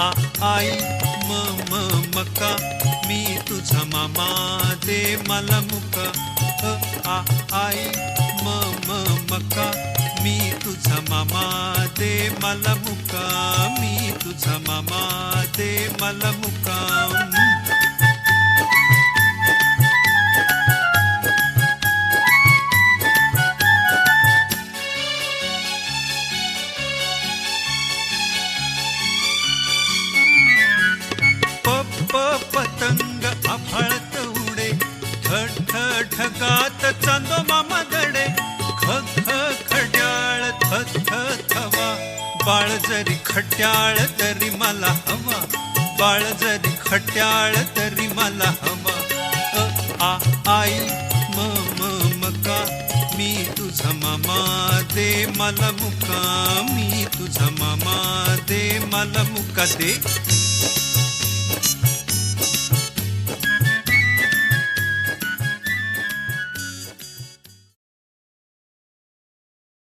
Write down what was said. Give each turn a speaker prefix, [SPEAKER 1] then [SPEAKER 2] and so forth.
[SPEAKER 1] आ आई मका मी तुझा मामा दे मला मुका आ आई मका मी तुझा मामा दे मला मुका मी तुझा मामा दे मला मुका पतंग आभाळत उडे ठठ ढगात चांदो मामा दडे खड्याळ थवा बाळ जरी खट्याळ तरी मला हवा बाळ जरी खट्याळ तरी मला हवा आ आई मका मी तुझा मामा दे मला मुका मी तुझा मामा दे मला मुका दे